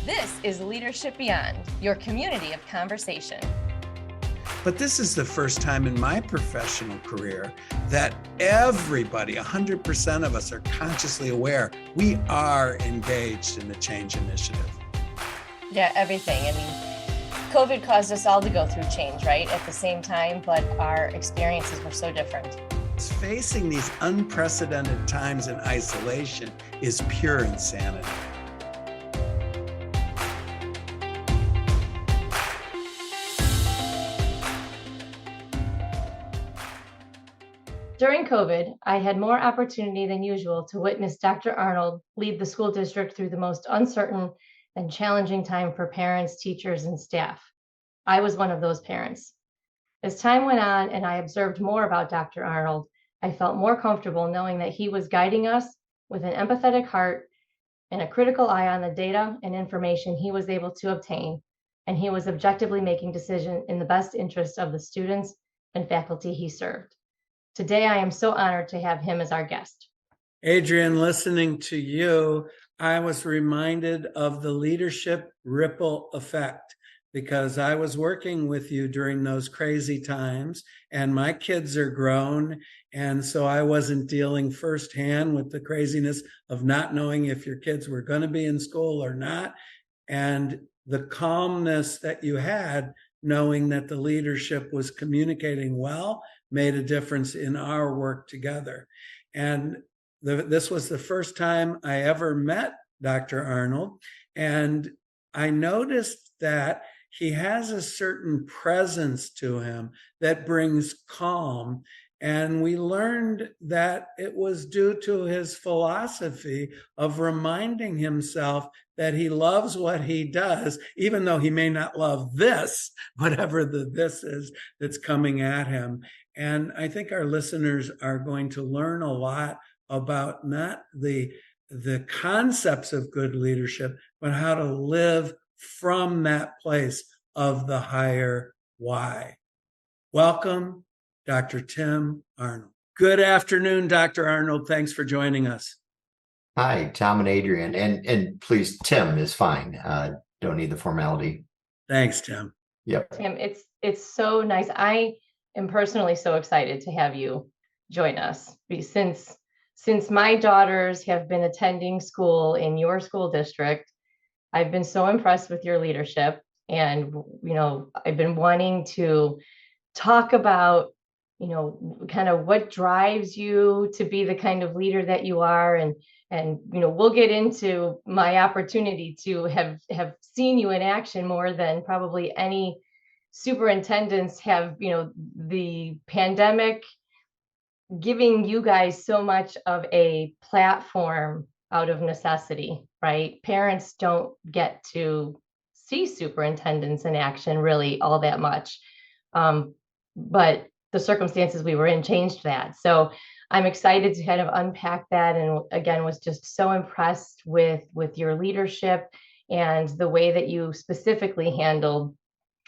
This is Leadership Beyond, your community of conversation. But this is the first time in my professional career that everybody, 100% of us, are consciously aware we are engaged in the change initiative. Yeah, everything. I mean, COVID caused us all to go through change, right? At the same time, but our experiences were so different. Facing these unprecedented times in isolation is pure insanity. During COVID, I had more opportunity than usual to witness Dr. Arnold lead the school district through the most uncertain and challenging time for parents, teachers, and staff. I was one of those parents. As time went on and I observed more about Dr. Arnold, I felt more comfortable knowing that he was guiding us with an empathetic heart and a critical eye on the data and information he was able to obtain, and he was objectively making decisions in the best interest of the students and faculty he served. Today, I am so honored to have him as our guest. Adrienne, listening to you, I was reminded of the leadership ripple effect because I was working with you during those crazy times and my kids are grown. And so I wasn't dealing firsthand with the craziness of not knowing if your kids were going to be in school or not. And the calmness that you had, knowing that the leadership was communicating well, made a difference in our work together. And this was the first time I ever met Dr. Arnold. And I noticed that he has a certain presence to him that brings calm. And we learned that it was due to his philosophy of reminding himself that he loves what he does, even though he may not love this, whatever this is that's coming at him. And I think our listeners are going to learn a lot about not the concepts of good leadership, but how to live from that place of the higher why. Welcome, Dr. Tim Arnold. Good afternoon, Dr. Arnold. Thanks for joining us. Hi, Tom and Adrienne. And please, Tim is fine. Don't need the formality. Thanks, Tim. Yep. Tim, it's so nice. I am personally so excited to have you join us since my daughters have been attending school in your school district. I've been so impressed with your leadership, and I've been wanting to talk about kind of what drives you to be the kind of leader that you are, and we'll get into my opportunity to have seen you in action more than probably any superintendents have. The pandemic giving you guys so much of a platform out of necessity, right? Parents don't get to see superintendents in action really all that much. But the circumstances we were in changed that. So I'm excited to kind of unpack that. And again, was just so impressed with your leadership and the way that you specifically handled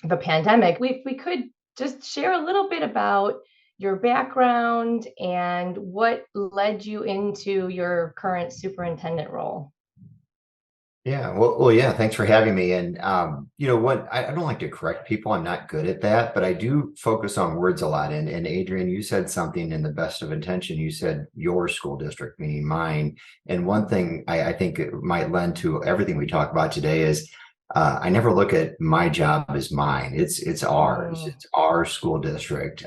the pandemic. If we could just share a little bit about your background and what led you into your current superintendent role. Yeah. Well, yeah. Thanks for having me. And you know what? I don't like to correct people. I'm not good at that, but I do focus on words a lot. And Adrienne, you said something in the best of intention. You said your school district, meaning mine. And one thing I think it might lend to everything we talk about today is I never look at my job as mine. It's ours. It's our school district.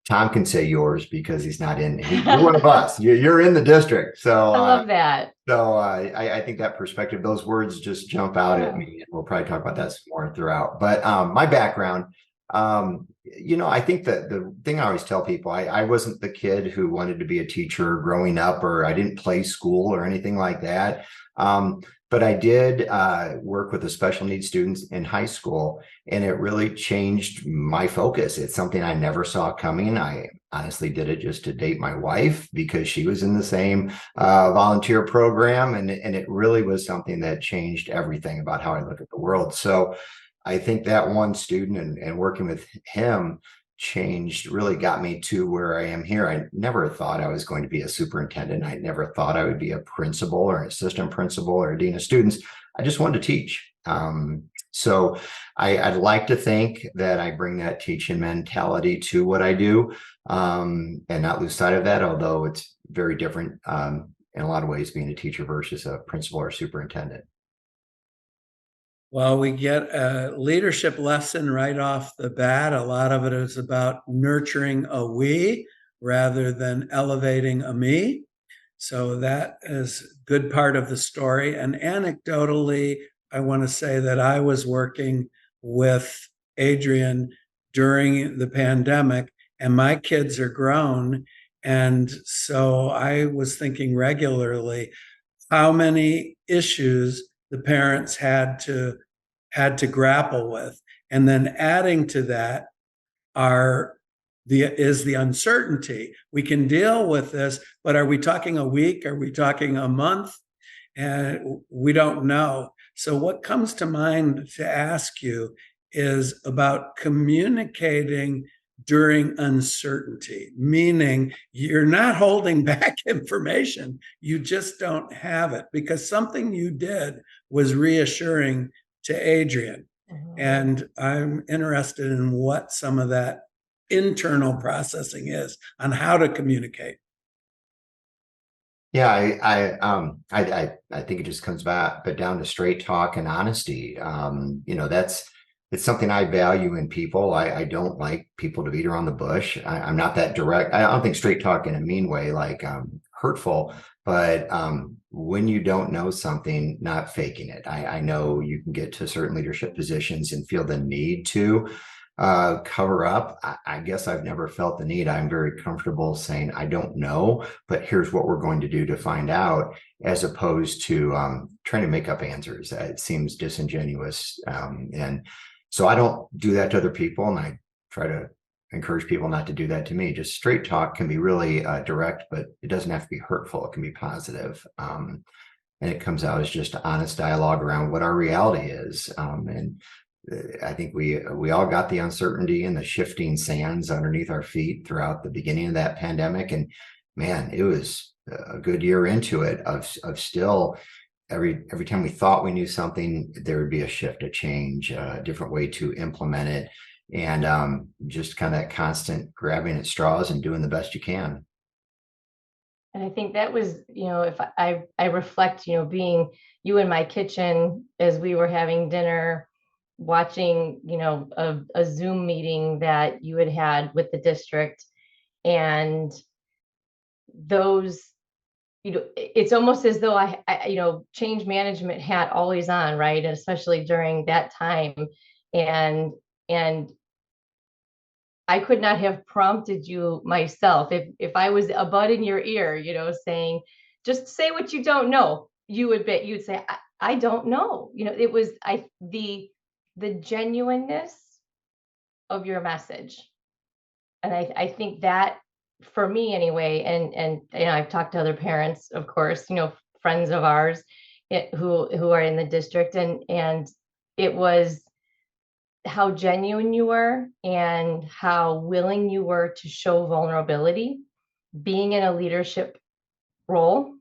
Tom can say yours because he's not in. You're one of us. You're in the district. So I love that. So I think that perspective, those words just jump out at me. And we'll probably talk about that some more throughout. But my background, I think that the thing I always tell people, I wasn't the kid who wanted to be a teacher growing up, or I didn't play school or anything like that. But I did work with the special needs students in high school, and it really changed my focus. It's something I never saw coming. I honestly did it just to date my wife because she was in the same volunteer program, and it really was something that changed everything about how I look at the world. So I think that one student and working with him really got me to where I am here. I never thought I was going to be a superintendent. I never thought I would be a principal or an assistant principal or a dean of students. I just wanted to teach. So I'd like to think that I bring that teaching mentality to what I do, and not lose sight of that, although it's very different in a lot of ways being a teacher versus a principal or superintendent. Well, we get a leadership lesson right off the bat. A lot of it is about nurturing a we rather than elevating a me. So that is a good part of the story. And anecdotally, I want to say that I was working with Adrienne during the pandemic, and my kids are grown. And so I was thinking regularly how many issues the parents had to grapple with. And then adding to that is the uncertainty. We can deal with this, but are we talking a week? Are we talking a month? And we don't know. So what comes to mind to ask you is about communicating during uncertainty, meaning you're not holding back information. You just don't have it because something you did was reassuring to Adrienne. And I'm interested in what some of that internal processing is on how to communicate. Yeah, I think it just comes back, but down to straight talk and honesty. It's something I value in people. I don't like people to beat around the bush. I'm not that direct. I don't think straight talk in a mean way, like hurtful, but when you don't know something, not faking it. I know you can get to certain leadership positions and feel the need to cover up. I guess I've never felt the need. I'm very comfortable saying, I don't know, but here's what we're going to do to find out, as opposed to trying to make up answers. It seems disingenuous. And so I don't do that to other people. And I try to encourage people not to do that to me. Just straight talk can be really direct, but it doesn't have to be hurtful. It can be positive. And it comes out as just honest dialogue around what our reality is. And I think we all got the uncertainty and the shifting sands underneath our feet throughout the beginning of that pandemic. And man, it was a good year into it of still every time we thought we knew something, there would be a shift, a change, a different way to implement it. And just kind of that constant grabbing at straws and doing the best you can. And I think that was, if I reflect, being you in my kitchen as we were having dinner, watching, a Zoom meeting that you had with the district, and those, it's almost as though I change management hat always on, right? And especially during that time. And I could not have prompted you myself if I was a bud in your ear, saying, just say what you don't know. You'd say, I don't know. It was the genuineness of your message. And I think that, for me anyway, and I've talked to other parents, of course, friends of ours who are in the district, and it was how genuine you were and how willing you were to show vulnerability, being in a leadership role.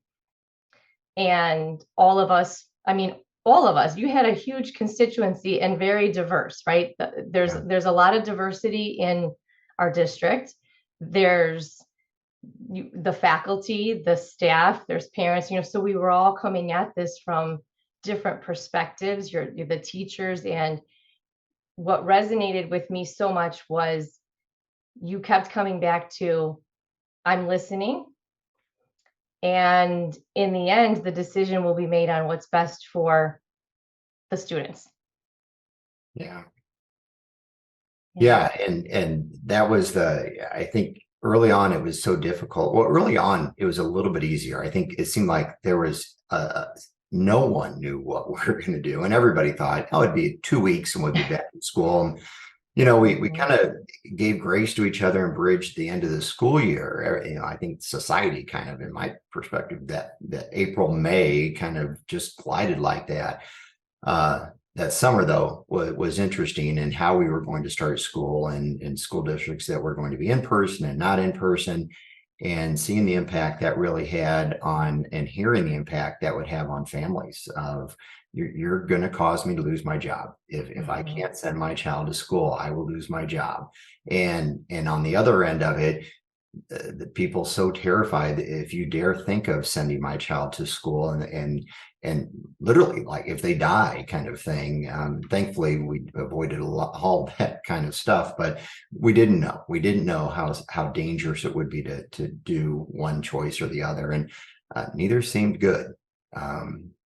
And all of us, you had a huge constituency and very diverse, right? There's a lot of diversity in our district. There's the faculty, the staff, there's parents, so we were all coming at this from different perspectives. You're the teachers. And what resonated with me so much was you kept coming back to, I'm listening. And in the end, the decision will be made on what's best for the students. Yeah. And that was I think early on, it was so difficult. Well, early on, it was a little bit easier. I think it seemed like there was no one knew what we were going to do. And everybody thought, it'd be 2 weeks and we'll be back in school. And, we kind of gave grace to each other and bridged the end of the school year. I think society kind of, in my perspective, that April, May kind of just glided like that. That summer, though, was interesting in how we were going to start school, and in school districts that were going to be in person and not in person. and seeing the impact that really had on, and hearing the impact that would have on families of, you're going to cause me to lose my job. If I can't send my child to school, I will lose my job. And on the other end of it, the people so terrified that if you dare think of sending my child to school, and literally, like, if they die kind of thing. Thankfully we avoided all that kind of stuff, but we didn't know how dangerous it would be to do one choice or the other, and neither seemed good.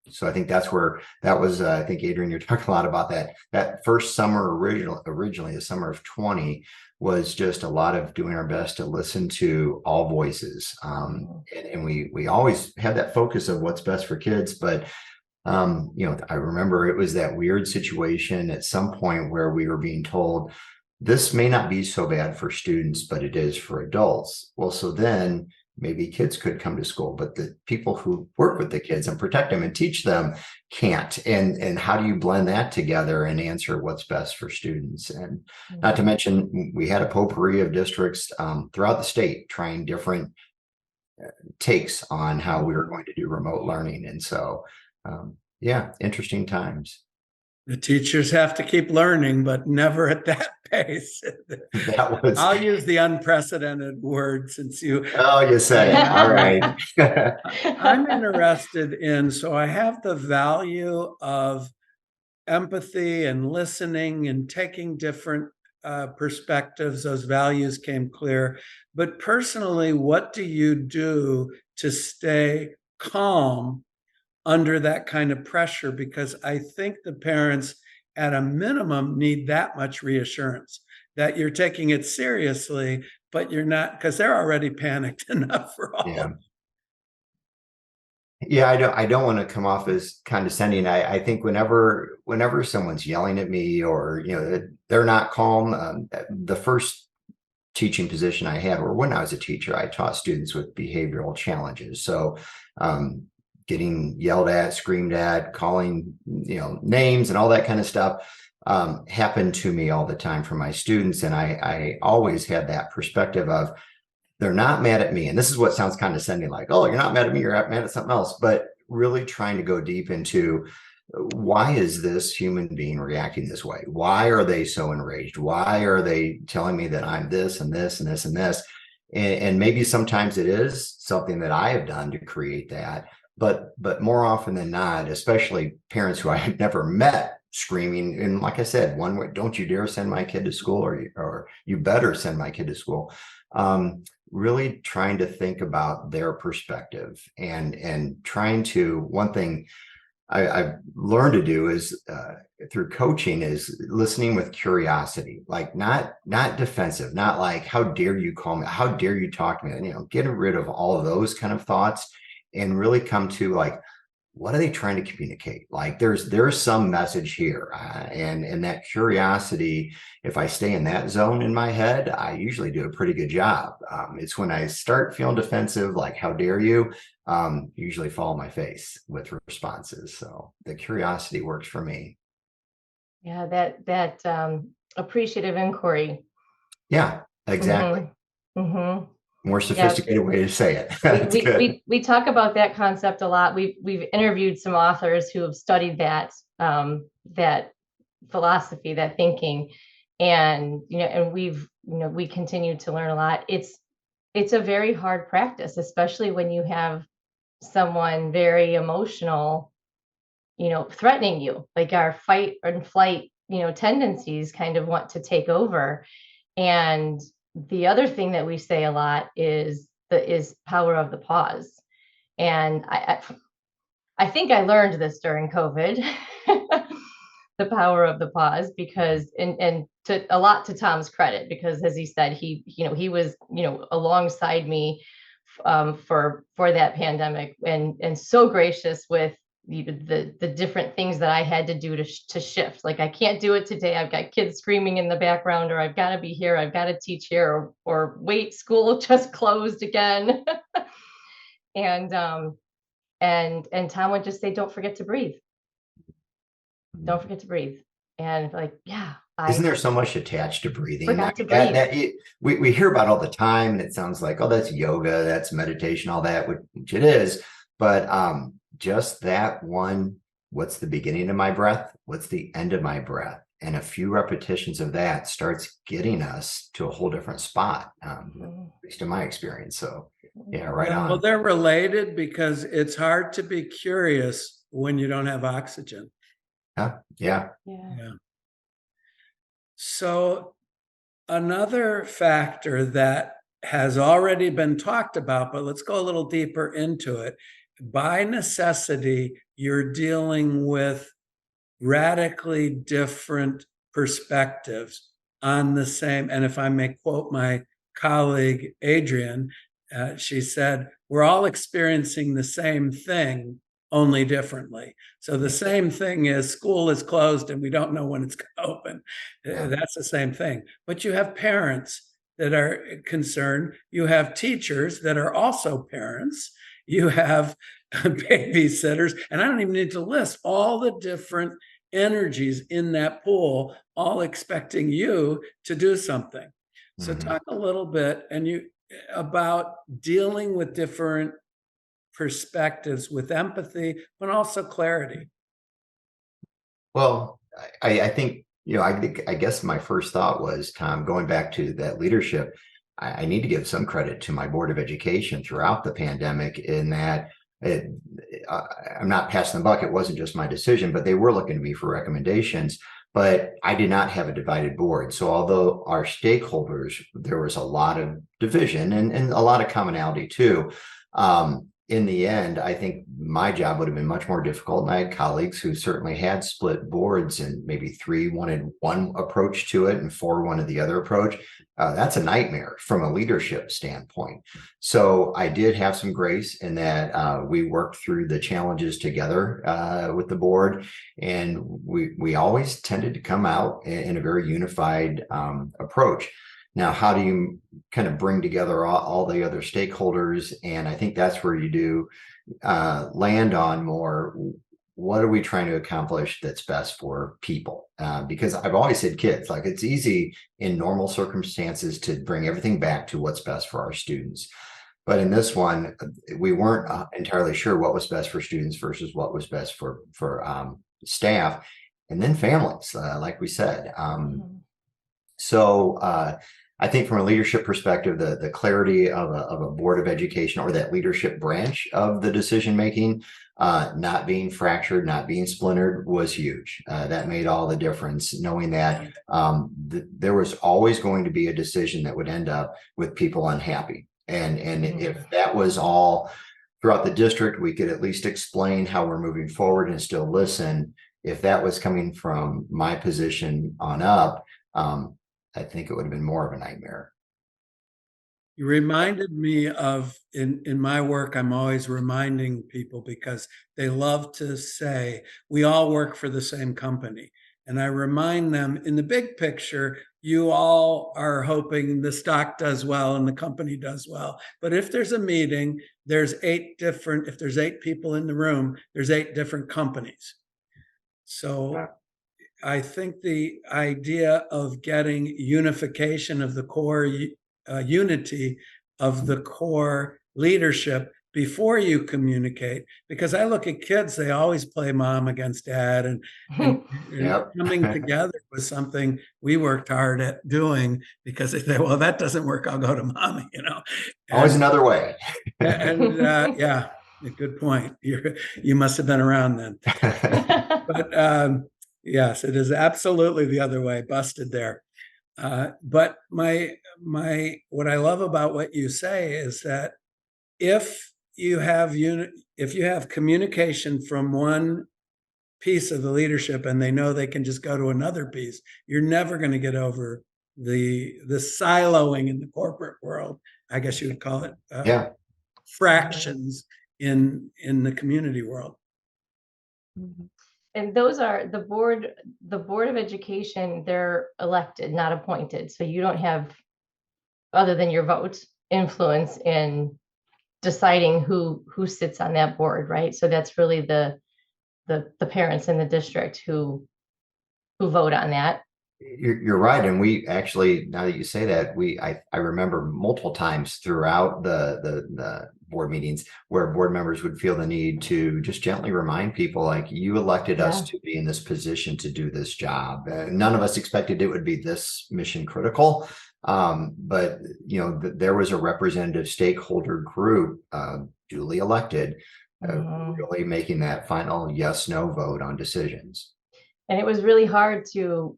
So I think that's where that was. I think, Adrienne, you're talking a lot about that first summer. Originally the summer of 20 was just a lot of doing our best to listen to all voices. And we always had that focus of what's best for kids. But, I remember it was that weird situation at some point where we were being told, this may not be so bad for students, but it is for adults. Well, so then maybe kids could come to school, but the people who work with the kids and protect them and teach them can't. And how do you blend that together and answer what's best for students? And not to mention, we had a potpourri of districts throughout the state trying different takes on how we were going to do remote learning. And so, yeah, interesting times. The teachers have to keep learning, but never at that pace. That was. I'll use the unprecedented word since you. Oh, you said it. All right. I'm interested in, so I have the value of empathy and listening and taking different perspectives. Those values came clear. But personally, what do you do to stay calm under that kind of pressure? Because I think the parents at a minimum need that much reassurance that you're taking it seriously, but you're not, because they're already panicked enough for all of it. Yeah, I don't want to come off as condescending. I think whenever someone's yelling at me, or they're not calm, the first teaching position I had, or when I was a teacher, I taught students with behavioral challenges. So getting yelled at, screamed at, calling names and all that kind of stuff happened to me all the time for my students. And I always had that perspective of, they're not mad at me. And this is what sounds condescending, like, oh, you're not mad at me, you're mad at something else. But really trying to go deep into, why is this human being reacting this way? Why are they so enraged? Why are they telling me that I'm this and this and this and this? And maybe sometimes it is something that I have done to create that. But more often than not, especially parents who I had never met screaming, and like I said, one way, don't you dare send my kid to school, or you better send my kid to school. Really trying to think about their perspective, and trying to, one thing I've learned to do is through coaching is listening with curiosity, like not defensive, not like, how dare you call me, how dare you talk to me, getting rid of all of those kind of thoughts, and really come to, like, what are they trying to communicate? Like, there's some message here, and that curiosity, if I stay in that zone in my head, I usually do a pretty good job. It's when I start feeling defensive, like, how dare you, usually fall on my face with responses. So the curiosity works for me. Yeah, that appreciative inquiry. Yeah, exactly. More sophisticated way to say it. We talk about that concept a lot. We've interviewed some authors who have studied that philosophy, that thinking, and we continue to learn a lot. It's a very hard practice, especially when you have someone very emotional, threatening you, like our fight and flight, tendencies kind of want to take over. And the other thing that we say a lot is power of the pause. And I think I learned this during COVID, the power of the pause, because and to a lot to Tom's credit, because as he said, he was alongside me for that pandemic, and so gracious with the different things that I had to do to shift. Like, I can't do it today, I've got kids screaming in the background, or I've got to be here, I've got to teach here, or wait, school just closed again. and Tom would just say, don't forget to breathe. Don't forget to breathe. and like, yeah, Isn't I there so much attached to breathing? forgot to breathe. We hear about all the time, and it sounds like, oh, that's yoga, that's meditation, all that, which it is. But just that one, what's the beginning of my breath? What's the end of my breath? And a few repetitions of that starts getting us to a whole different spot, at least in my experience. So yeah, right Yeah, well, on. they're related because it's hard to be curious when you don't have oxygen. Yeah, yeah. Yeah. So another factor that has already been talked about, but let's go a little deeper into it. By necessity, you're dealing with radically different perspectives on the same. And if I may quote my colleague, Adrienne, she said, we're all experiencing the same thing, only differently. So the same thing is school is closed and we don't know when it's going to open. Yeah. That's the same thing. But you have parents that are concerned. You have teachers that are also parents. You have babysitters, and I don't even need to list all the different energies in that pool, all expecting you to do something. So Mhm. talk a little bit about dealing with different perspectives with empathy, but also clarity. Well, I think, I guess my first thought was, Tom, going back to that leadership, I need to give some credit to my Board of Education throughout the pandemic in that it, I'm not passing the buck. It wasn't just my decision, but they were looking to me for recommendations. But I did not have a divided board. So although our stakeholders, there was a lot of division and a lot of commonality too. In the end, I think my job would have been much more difficult. And I had colleagues who certainly had split boards, and maybe 3 wanted one approach to it and 4 wanted the other approach. That's a nightmare from a leadership standpoint. So I did have some grace in that we worked through the challenges together with the board, and we always tended to come out in a very unified approach. Now, how do you kind of bring together all the other stakeholders? And I think that's where you do land on more. What are we trying to accomplish that's best for people? Because I've always said, kids, like, it's easy in normal circumstances to bring everything back to what's best for our students. But in this one, we weren't entirely sure what was best for students versus what was best for staff, and then families, like we said. So I think from a leadership perspective, the clarity of a board of education, or that leadership branch of the decision making, not being fractured, not being splintered, was huge. That made all the difference, knowing that there was always going to be a decision that would end up with people unhappy. And if that was all throughout the district, we could at least explain how we're moving forward and still listen. If that was coming from my position on up, I think it would have been more of a nightmare. You reminded me of, in my work, I'm always reminding people because they love to say, we all work for the same company. And I remind them, in the big picture, you all are hoping the stock does well and the company does well. But if there's a meeting, if there's 8 people in the room, there's 8 different companies. So I think the idea of getting unification of the core, unity of the core leadership before you communicate, because I look at kids, they always play mom against dad, and Yep. coming together was something we worked hard at doing, because they say, well, that doesn't work, I'll go to mommy, Always and another way. yeah, good point. You must have been around then. But yes, it is absolutely the other way, busted there. But what I love about what you say is that if you have communication from one piece of the leadership and they know they can just go to another piece, you're never going to get over the siloing in the corporate world. I guess you would call it Yeah. fractions in the community world. And those are the board of education, they're elected, not appointed. So you don't have, other than your vote, influence in deciding who sits on that board, right? So that's really the parents in the district who who vote on that. You're right. And we actually, now that you say that, I remember multiple times throughout the board meetings where board members would feel the need to just gently remind people, like, you elected us to be in this position to do this job. None of us expected it would be this mission critical. But there was a representative stakeholder group duly elected, really making that final yes, no vote on decisions. And it was really hard to,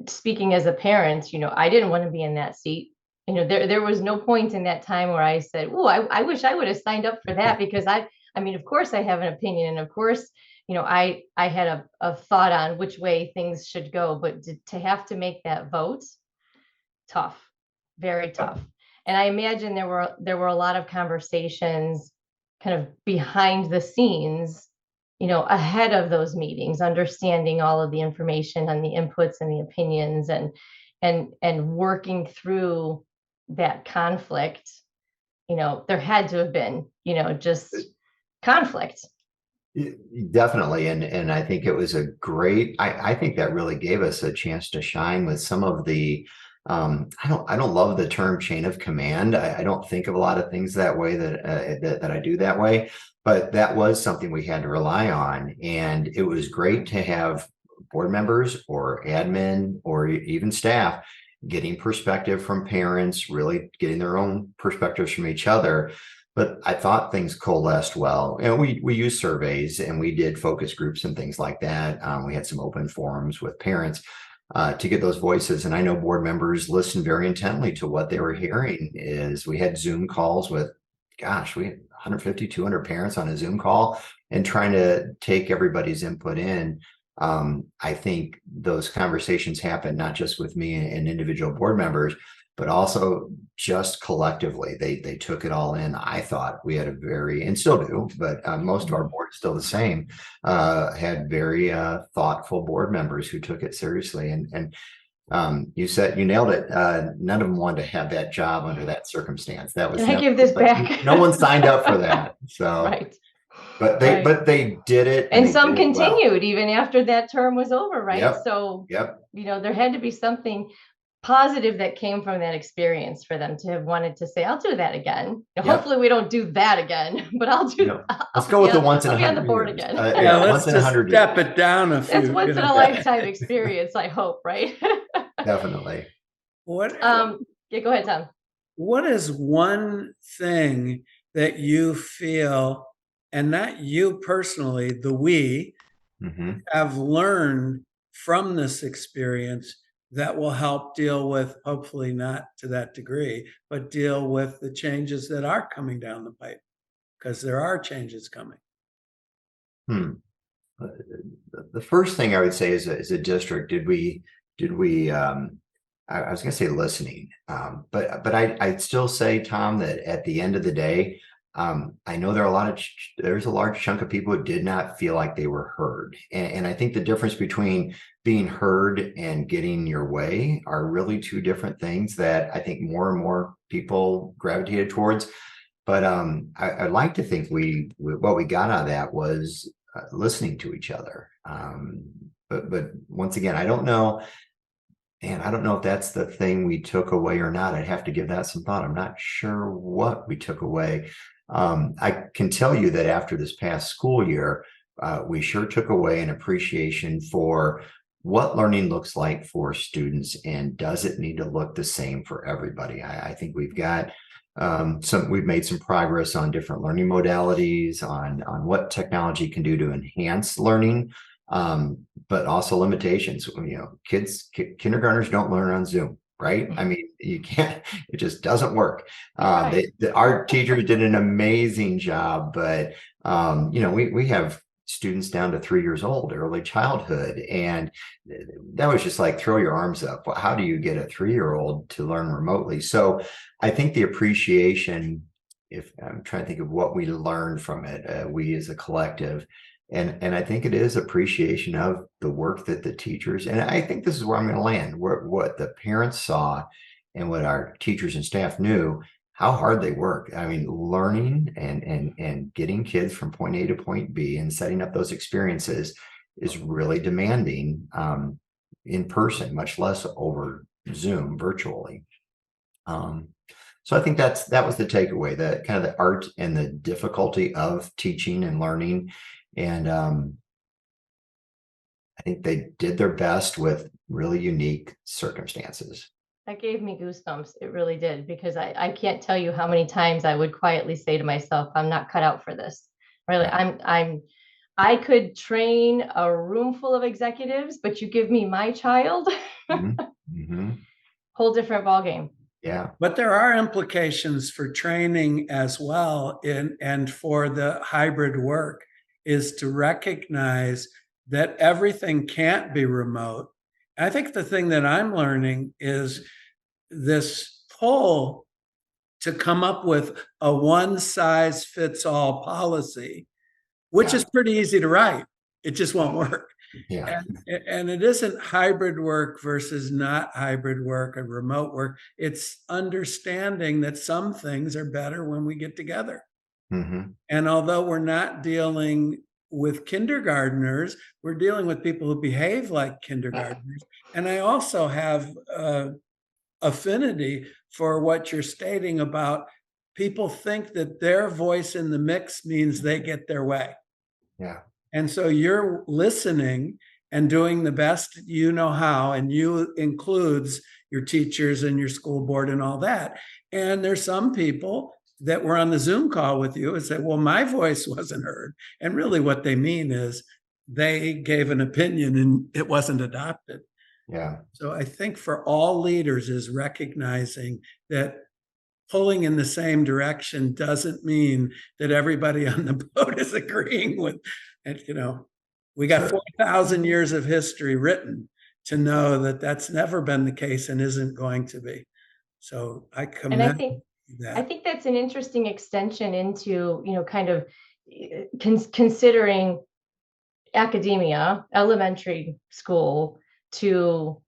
speaking as a parent, I didn't want to be in that seat. There was no point in that time where I said, oh, I wish I would have signed up for that, because I mean, of course I have an opinion. And of course, I had a thought on which way things should go, but to have to make that vote, tough, very tough. And I imagine there were a lot of conversations kind of behind the scenes, ahead of those meetings, understanding all of the information and the inputs and the opinions, and working through that conflict. There had to have been, just conflict. Definitely. And I think it was a great, I think that really gave us a chance to shine with some of the, I don't love the term chain of command. I don't think of a lot of things that way that I do that way, but that was something we had to rely on. And it was great to have board members or admin or even staff getting perspective from parents, really getting their own perspectives from each other. But I thought things coalesced well. And we used surveys and we did focus groups and things like that. We had some open forums with parents to get those voices. And I know board members listened very intently to what they were hearing. We had Zoom calls with, we had 150, 200 parents on a Zoom call, and trying to take everybody's input in. I think those conversations happened not just with me and individual board members, but also just collectively. They took it all in. I thought we had and still do, but most of our board is still the same, had very thoughtful board members who took it seriously. And you nailed it. None of them wanted to have that job under that circumstance. That was, can I give this back? No one signed up for that. So right. But they did it, and some continued even after that term was over, right? Yep. So there had to be something positive that came from that experience for them to have wanted to say, I'll do that again. Hopefully we don't do that again, but I'll do. Let's go with the once in 100 on the board again. Let's just step it down a few. That's once in a lifetime experience, I hope, right? Definitely. What? Go ahead, Tom. What is one thing that you feel, and not you personally, we have learned from this experience that will help deal with, hopefully not to that degree, but deal with the changes that are coming down the pipe? Because there are changes coming. The first thing I would say is, as a district, did we I was going to say listening, but I'd still say, Tom, that at the end of the day, I know there's a large chunk of people who did not feel like they were heard. And I think the difference between being heard and getting your way are really two different things that I think more and more people gravitated towards. But I'd like to think what we got out of that was listening to each other. But once again, I don't know. And I don't know if that's the thing we took away or not. I'd have to give that some thought. I'm not sure what we took away. I can tell you that after this past school year, we sure took away an appreciation for what learning looks like for students, and does it need to look the same for everybody? I think we've got we've made some progress on different learning modalities, on what technology can do to enhance learning. But also limitations. Kindergartners don't learn on Zoom, right? I mean, you can't, it just doesn't work. Our teachers did an amazing job, but we have students down to 3 years old, early childhood, and that was just like, throw your arms up. How do you get a 3-year-old to learn remotely? So I think the appreciation, if I'm trying to think of what we learned from it, we as a collective, and I think it is appreciation of the work that the teachers, and I think this is where I'm going to land, what the parents saw and what our teachers and staff knew, how hard they work. I mean, learning and getting kids from point A to point B and setting up those experiences is really demanding in person, much less over Zoom virtually. So I think that was the takeaway, the kind of the art and the difficulty of teaching and learning. And I think they did their best with really unique circumstances. That gave me goosebumps. It really did, because I can't tell you how many times I would quietly say to myself, I'm not cut out for this. Really, I could train a room full of executives, but you give me my child, whole different ballgame. Yeah. But there are implications for training as well, and for the hybrid work is to recognize that everything can't be remote. I think the thing that I'm learning is this pull to come up with a one size fits all policy, which is pretty easy to write. It just won't work. Yeah. And it isn't hybrid work versus not hybrid work or remote work. It's understanding that some things are better when we get together. And although we're not dealing with kindergartners, we're dealing with people who behave like kindergartners. And I also have affinity for what you're stating about people think that their voice in the mix means they get their way. Yeah. And so you're listening and doing the best you know how, and you includes your teachers and your school board and all that. And there's some people that were on the Zoom call with you and say, well, my voice wasn't heard. And really what they mean is they gave an opinion and it wasn't adopted. Yeah. So I think for all leaders is recognizing that pulling in the same direction doesn't mean that everybody on the boat is agreeing with, and we got 4,000 years of history written to know that that's never been the case and isn't going to be. So I commend that. I think that's an interesting extension into, kind of considering academia, elementary school, to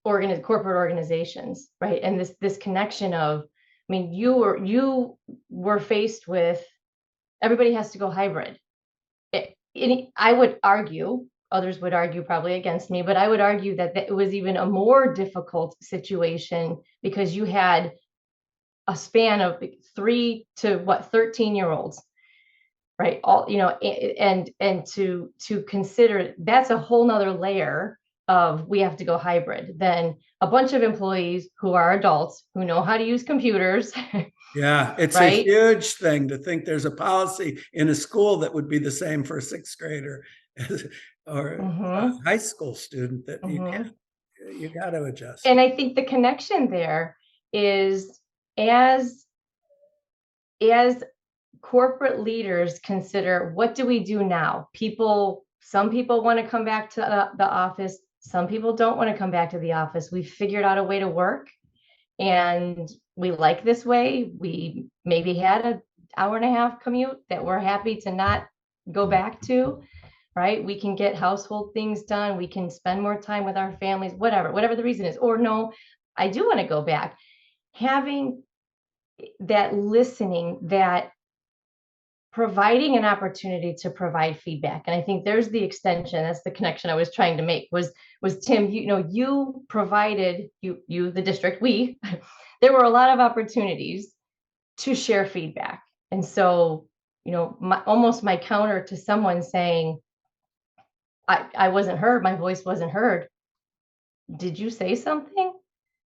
corporate organizations, right? And this connection of, you were faced with, everybody has to go hybrid. I would argue, others would argue probably against me, but I would argue that it was even a more difficult situation because you had a span of 3 to 13-year-olds, right? All, and to consider, that's a whole nother layer of, we have to go hybrid, then a bunch of employees who are adults who know how to use computers. Yeah, it's right? A huge thing to think there's a policy in a school that would be the same for a sixth grader or a high school student that you got to adjust. And I think the connection there is, as corporate leaders consider, what do we do now? Some people want to come back to the office. Some people don't want to come back to the office. We figured out a way to work, and we like this way. We maybe had an hour-and-a-half commute that we're happy to not go back to, right? We can get household things done. We can spend more time with our families, whatever the reason is. Or no, I do want to go back. Having that listening, that providing an opportunity to provide feedback. And I think there's the extension. That's the connection I was trying to make, was Tim, you provided, you, the district, there were a lot of opportunities to share feedback. And so, almost my counter to someone saying, I wasn't heard, my voice wasn't heard. Did you say something?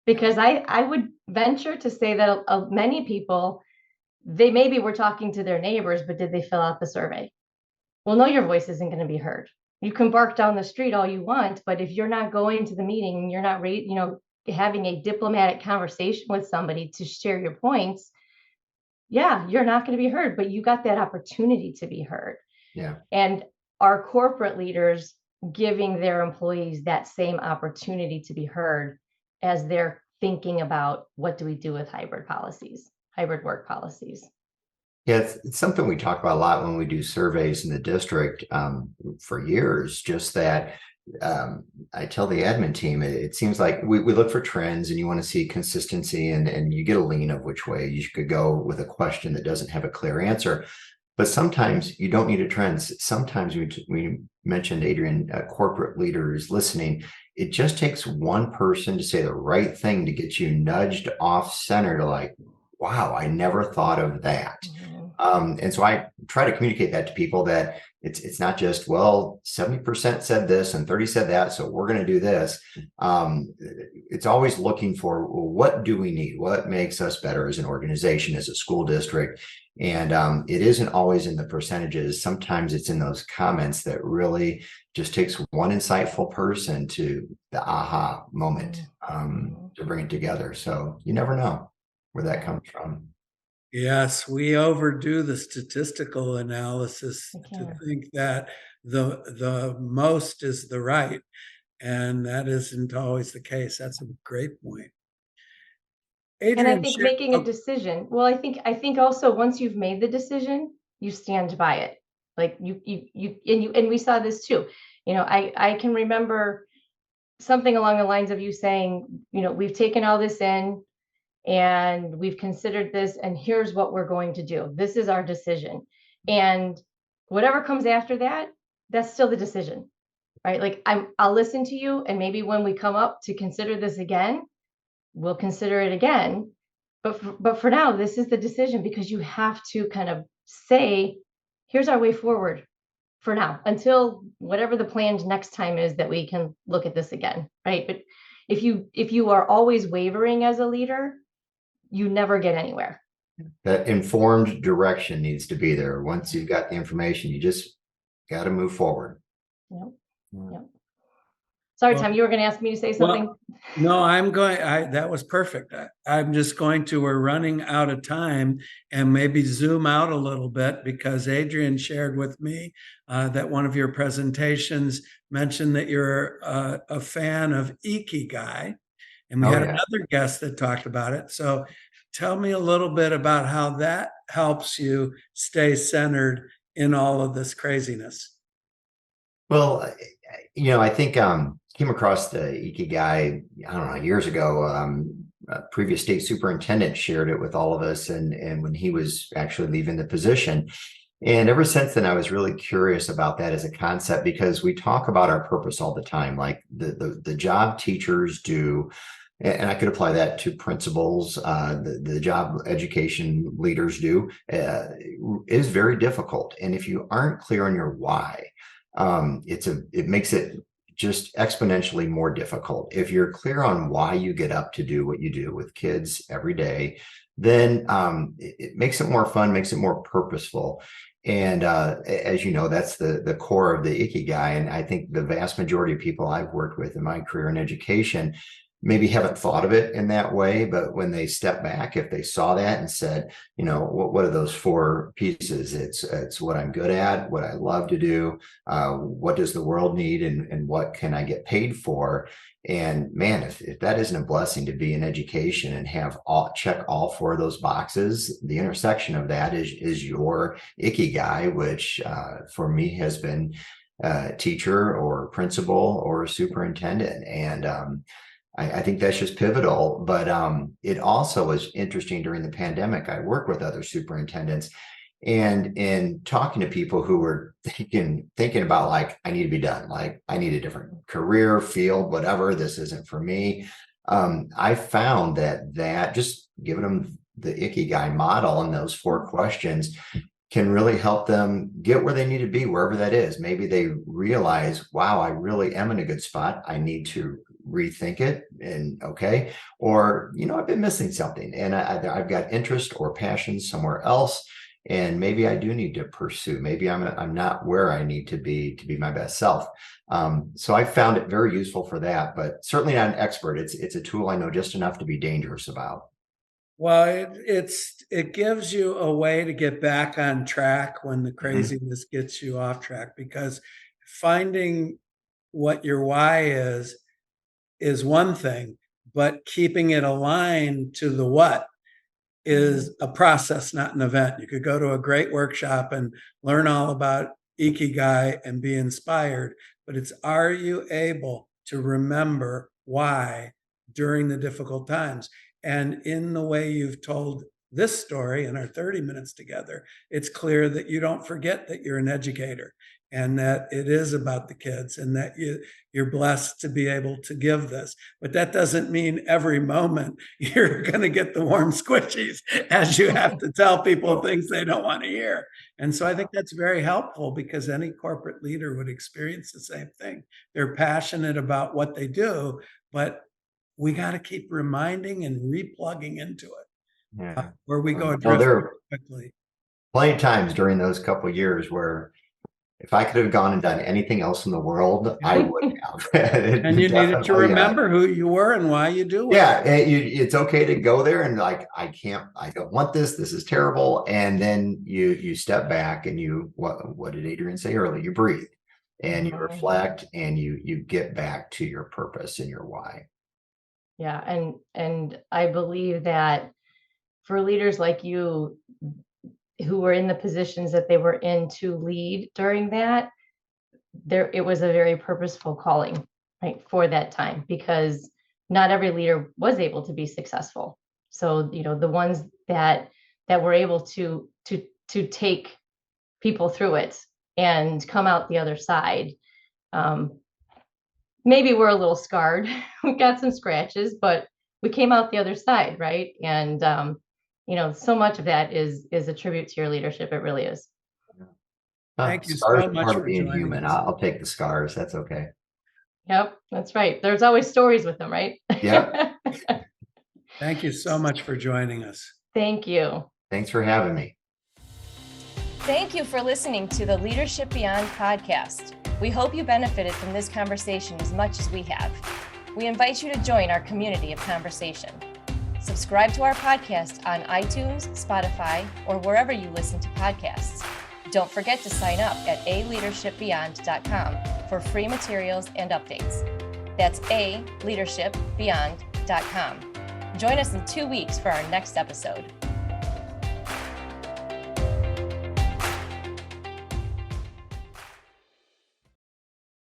Because I would venture to say that many people, they maybe were talking to their neighbors, but did they fill out the survey? Well, no, your voice isn't going to be heard. You can bark down the street all you want, but if you're not going to the meeting and you're not having a diplomatic conversation with somebody to share your points, you're not going to be heard, but you got that opportunity to be heard. Yeah. And our corporate leaders giving their employees that same opportunity to be heard as they're thinking about, what do we do with hybrid work policies? Yeah, it's something we talk about a lot when we do surveys in the district for years, just that I tell the admin team, it seems like we look for trends and you want to see consistency, and you get a lean of which way you could go with a question that doesn't have a clear answer. But sometimes you don't need a trend. Sometimes we mentioned, Adrienne, corporate leaders listening. It just takes one person to say the right thing to get you nudged off center to like, wow, I never thought of that. And so I try to communicate that to people, that it's not just, well, 70% said this and 30 said that, so we're going to do this. It's always looking for, well, what do we need? What makes us better as an organization, as a school district? And it isn't always in the percentages. Sometimes it's in those comments that really just takes one insightful person to the aha moment to bring it together. So you never know where that comes from. Yes, we overdo the statistical analysis to Okay. think that the most is the right, and that isn't always the case. That's a great point. And I Adrienne, think making a decision, well, I think also once you've made the decision, you stand by it. Like and we saw this too. I can remember something along the lines of you saying, we've taken all this in and we've considered this, and here's what we're going to do. This is our decision. And whatever comes after that, that's still the decision, right? Like I'll listen to you, and maybe when we come up to consider this again, we'll consider it again. But for now, this is the decision, because you have to kind of say, here's our way forward for now, until whatever the planned next time is that we can look at this again, right? But if you are always wavering as a leader, you never get anywhere. That informed direction needs to be there. Once you've got the information, you just got to move forward. Yep. Yep. Sorry, Tom, you were going to ask me to say something. Well, no, that was perfect. I'm just we're running out of time, and maybe zoom out a little bit, because Adrienne shared with me that one of your presentations mentioned that you're a fan of Ikigai, and we had another guest that talked about it. So tell me a little bit about how that helps you stay centered in all of this craziness. Well, I think came across the Ikigai, I don't know, years ago. A previous state superintendent shared it with all of us, and when he was actually leaving the position. And ever since then, I was really curious about that as a concept, because we talk about our purpose all the time, like the job teachers do. And I could apply that to principals. The job education leaders do is very difficult. And if you aren't clear on your why, it makes it just exponentially more difficult. If you're clear on why you get up to do what you do with kids every day, then it makes it more fun, makes it more purposeful. And as you know, that's the core of the Ikigai. And I think the vast majority of people I've worked with in my career in education maybe haven't thought of it in that way, but when they step back, if they saw that and said, what are those four pieces? It's what I'm good at, what I love to do, what does the world need, and what can I get paid for? And man, if that isn't a blessing to be in education and have check all four of those boxes, the intersection of that is your Ikigai, which for me has been teacher or principal or superintendent. And I think that's just pivotal. But it also was interesting during the pandemic. I worked with other superintendents, and in talking to people who were thinking about, like, I need to be done, like I need a different career field, whatever, this isn't for me. I found that just giving them the Ikigai model and those four questions can really help them get where they need to be, wherever that is. Maybe they realize, wow, I really am in a good spot. I need to rethink it. And okay. Or, I've been missing something, and I've got interest or passion somewhere else. And maybe I do need to pursue. Maybe I'm not where I need to be my best self. So I found it very useful for that, but certainly not an expert. It's a tool I know just enough to be dangerous about. Well, it gives you a way to get back on track when the Mhm. craziness gets you off track, because finding what your why is one thing, but keeping it aligned to the what is a process, not an event. You could go to a great workshop and learn all about Ikigai and be inspired, but are you able to remember why during the difficult times? And in the way you've told this story in our 30 minutes together, it's clear that you don't forget that you're an educator and that it is about the kids and that you're blessed to be able to give this. But that doesn't mean every moment you're going to get the warm squishies as you have to tell people things they don't want to hear. And so I think that's very helpful because any corporate leader would experience the same thing. They're passionate about what they do, but we got to keep reminding and replugging into it. Yeah. Where we go Well, there drift are quickly. plenty of times during those couple of years where if I could have gone and done anything else in the world, I would have. And you needed to Definitely, remember who you were and why you do it. yeah, it's okay to go there and like, I don't want this. This is terrible. And then you step back and what did Adrienne say earlier? You breathe and you reflect and you get back to your purpose and your why. Yeah. And I believe that for leaders like you who were in the positions that they were in to lead during that, it was a very purposeful calling, right, for that time, because not every leader was able to be successful. So, the ones that were able to take people through it and come out the other side, maybe we're a little scarred. We got some scratches, but we came out the other side, right? And so much of that is a tribute to your leadership. It really is. Thank you Scars so are much part for of being joining human. us. I'll take the scars. That's okay. Yep, that's right. There's always stories with them, right? Yep. Thank you so much for joining us. Thank you. Thanks for having me. Thank you for listening to the Leadership Beyond podcast. We hope you benefited from this conversation as much as we have. We invite you to join our community of conversation. Subscribe to our podcast on iTunes, Spotify, or wherever you listen to podcasts. Don't forget to sign up at aleadershipbeyond.com for free materials and updates. That's aleadershipbeyond.com. Join us in 2 weeks for our next episode.